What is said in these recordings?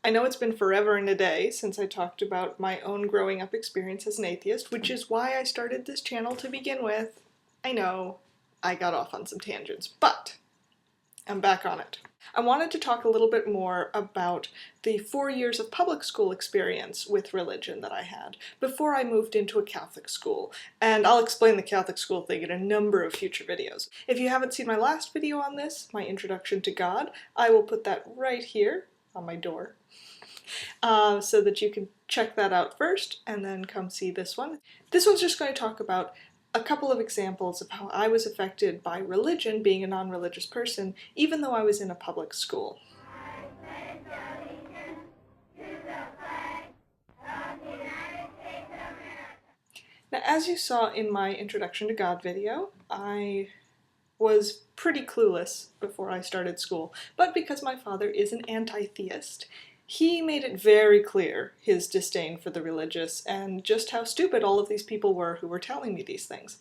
I know it's been forever and a day since I talked about my own growing up experience as an atheist, which is why I started this channel to begin with. I know I got off on some tangents, but I'm back on it. I wanted to talk a little bit more about the 4 years of public school experience with religion that I had before I moved into a Catholic school, and I'll explain the Catholic school thing in a number of future videos. If you haven't seen my last video on this, my introduction to God, I will put that right here on my door so that you can check that out first and then come see this one. This one's just going to talk about a couple of examples of how I was affected by religion, being a non-religious person, even though I was in a public school. Now, as you saw in my Introduction to God video, I was pretty clueless before I started school, but because my father is an anti-theist, he made it very clear his disdain for the religious and just how stupid all of these people were who were telling me these things.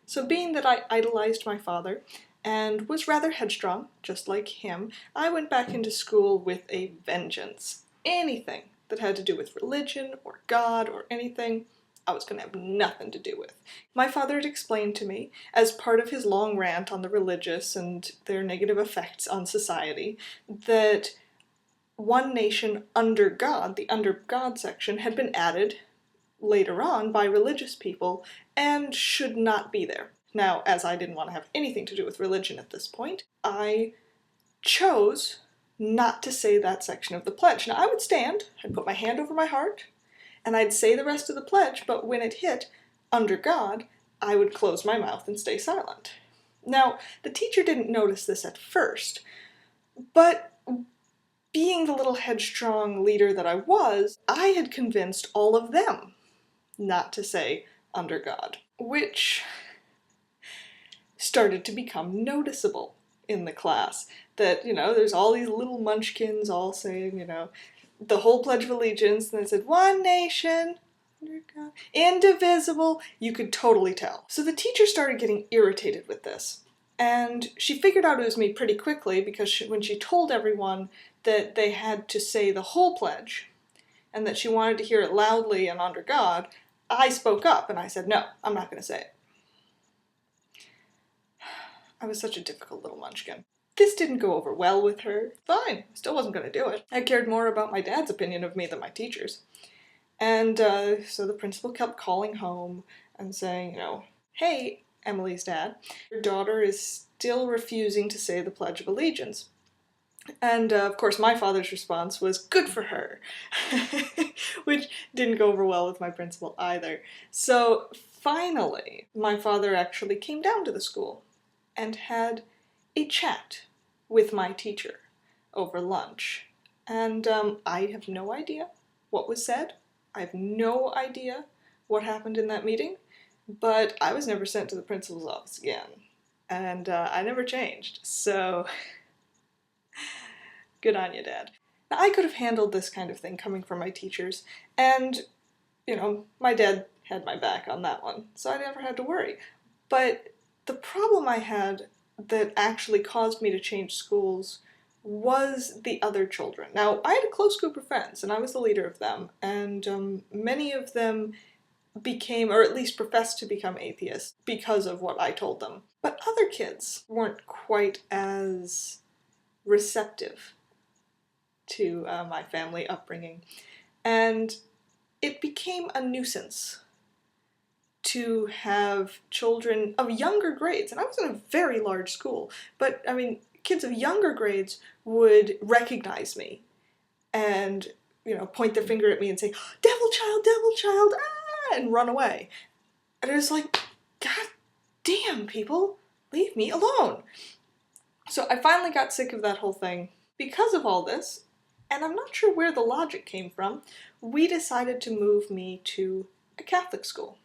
So being that I idolized my father and was rather headstrong, just like him, I went back into school with a vengeance. Anything that had to do with religion or God or anything, I was going to have nothing to do with. My father had explained to me, as part of his long rant on the religious and their negative effects on society, that one nation under God, the under God section, had been added later on by religious people and should not be there. Now, as I didn't want to have anything to do with religion at this point, I chose not to say that section of the pledge. Now, I would stand, I'd put my hand over my heart, and I'd say the rest of the pledge, but when it hit under God, I would close my mouth and stay silent. Now, the teacher didn't notice this at first, but being the little headstrong leader that I was, I had convinced all of them not to say under God, which started to become noticeable in the class. That, there's all these little munchkins all saying, the whole Pledge of Allegiance, and they said, one nation, under God, indivisible. You could totally tell. So the teacher started getting irritated with this. And she figured out it was me pretty quickly because when she told everyone that they had to say the whole pledge and that she wanted to hear it loudly and under God, I spoke up and I said, no, I'm not going to say it. I was such a difficult little munchkin. This didn't go over well with her. Fine, still wasn't going to do it. I cared more about my dad's opinion of me than my teacher's. And so the principal kept calling home and saying, hey, Emily's dad, your daughter is still refusing to say the Pledge of Allegiance. And of course my father's response was, good for her, which didn't go over well with my principal either. So finally, my father actually came down to the school and had a chat with my teacher over lunch. And I have no idea what was said. I have no idea what happened in that meeting. But I was never sent to the principal's office again, and I never changed, so good on you, Dad. Now, I could have handled this kind of thing coming from my teachers, and, my dad had my back on that one, so I never had to worry. But the problem I had that actually caused me to change schools was the other children. Now, I had a close group of friends, and I was the leader of them, and many of them became, or at least professed to become, atheists because of what I told them. But other kids weren't quite as receptive to my family upbringing. And it became a nuisance to have children of younger grades, and I was in a very large school, but kids of younger grades would recognize me and, point their finger at me and say, devil child, ah! And run away. And it was like, God damn, people, leave me alone. So I finally got sick of that whole thing. Because of all this, and I'm not sure where the logic came from, we decided to move me to a Catholic school.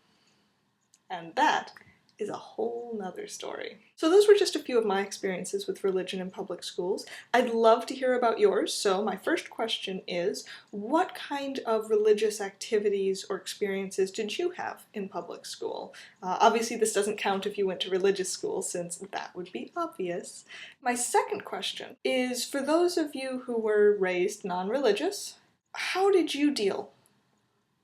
And that is a whole nother story. So those were just a few of my experiences with religion in public schools. I'd love to hear about yours, so my first question is, what kind of religious activities or experiences did you have in public school? Obviously this doesn't count if you went to religious school, since that would be obvious. My second question is, for those of you who were raised non-religious, how did you deal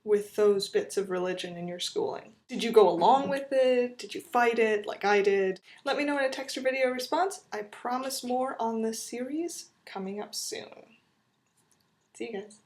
with those bits of religion in your schooling? Did you go along with it? Did you fight it like I did? Let me know in a text or video response. I promise more on this series coming up soon. See you guys.